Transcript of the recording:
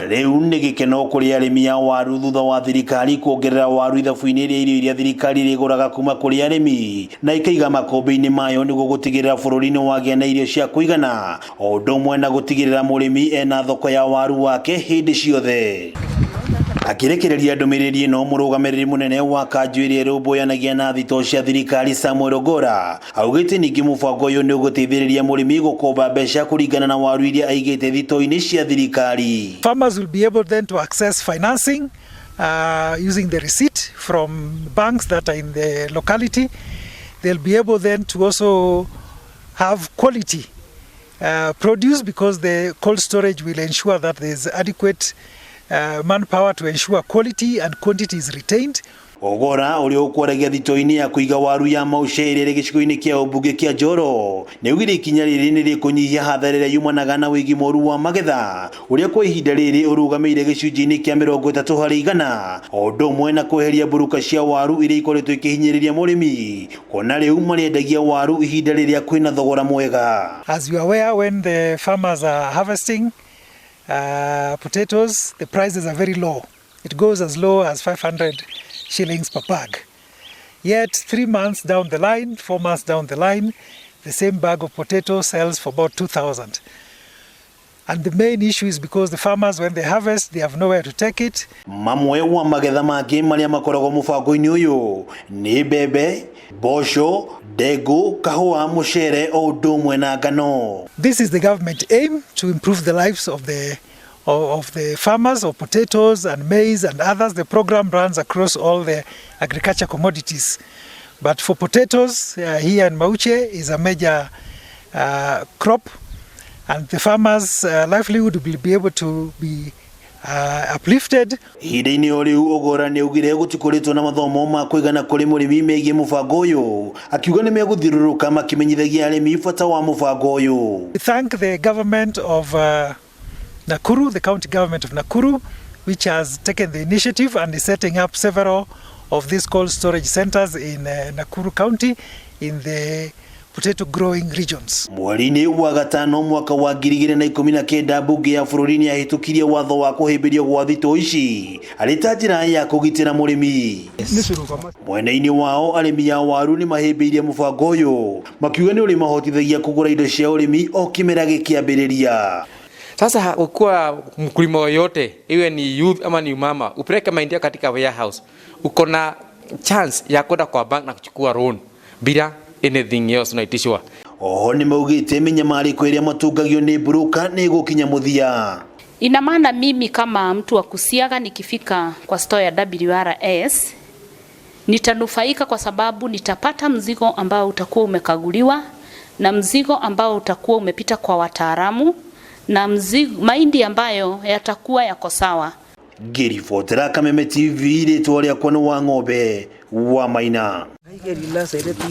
Riu ni gikeno kuri arimi a waru thutha wa thirikari kuongerera waru ithabu-ini irio iria thirikari iguraga kuuma kuri arimi na ikaiga makumbi-ini mayo niguo gutigirira bururi niwagia na irio cia kuigana undu umwe na gutigirira murimi ena thoko ya waru wake hindi ciothe. Akirekereria ndumiriri no murugamiriri munene wa kanjuiri erumboyanagia na thitoo cia thirikari Samuel Ogora augite ningi mubango uyu ni uguteithiriria murimi gukomba mbeca kuringana na waru iria aigite thitoo-ini cia thirikari. Farmers will be able then to access financing using the receipt from banks that are in the locality. They'll be able then to also have quality produce because the cold storage will ensure that there's adequate manpower to ensure quality and quantity is retained. Ogora uri ukwaragia thitoo-ini ya kuiga waru ya mauchere gicigo-ini kia ubunge kia Njoro niugire ikinya riri ni rikunyihia hathara iria yumanaga na wigi moru wa magetha uria kwa ihinda riri urugameire gicunjĩ-ini kia 30% undu umwe na kweheria mburuka cia waru iria ikoretwo ikihinyiriria murimi kuona riu mariendagia waru ihinda riria kwina thogora mwega. As you are aware, when the farmers are harvesting potatoes, the prices are very low. It goes as low as 500 shillings per bag. Yet 3 months down the line, 4 months down the line, the same bag of potato sells for about 2,000. And the main issue is because the farmers, when they harvest, they have nowhere to take it. Mamwe wa magetha mangi maria makoragwo mubango-ini uyu ni mbembe, mboco, ndengũ, kahũa, mucere o ũndũ ũmwe na ngano. This is the government aim to improve the lives of the farmers of potatoes and maize and others. The program runs across all the agriculture commodities. But for potatoes, here in Mauche is a major crop, and the farmers' livelihood will be able to be uplifted. Hida-ini o riu Ogora ni ugire gutikoretwo na mathomo ma kuigana kuri murimi megie mubango uyu akiuga ni meguthiruruka makimenyithagia arimi bata wa mubango uyu. We thank the government of Nakuru, the county government of Nakuru, which has taken the initiative and is setting up several of these cold storage centers in Nakuru County in the potato growing regions. Mweri-ini wa gatano mwaka wa 2019 bunge ya bururi yahitukirie watho wa kuhimbirio gwa thitoo ici arĩ ta njĩra ya kũgitĩra mũrĩmi. Mwena-ini wao arĩmi ya waru ni mahĩmbĩirie mũbango ũyũ makiuga nĩ ũrĩ mahotithagia kũgũra indo cia ũrĩmi o kĩmera gĩkĩambĩrĩria. Sasa ukua mkulima yoyote iwe ni youth ama ni mama upeleke mahindi katika warehouse, uko na chance ya kwenda kwa bank na kuchukua loan bila anything else unaitishwa. Oho ni maugite minyamariko iria matungagio ni buruka ni gukinya muthia. Ina maana mimi kama mtu wa kusiaga nikifika kwa store ya WRS nitanufaika kwa sababu nitapata mzigo ambao utakuwa umekaguliwa na mzigo ambao utakuwa umepita kwa wataalamu na mzigo mahindi ambayo yatakuwa yako sawa. Kameme TV ile tuwalia kwa wa ng'ombe wa Maina.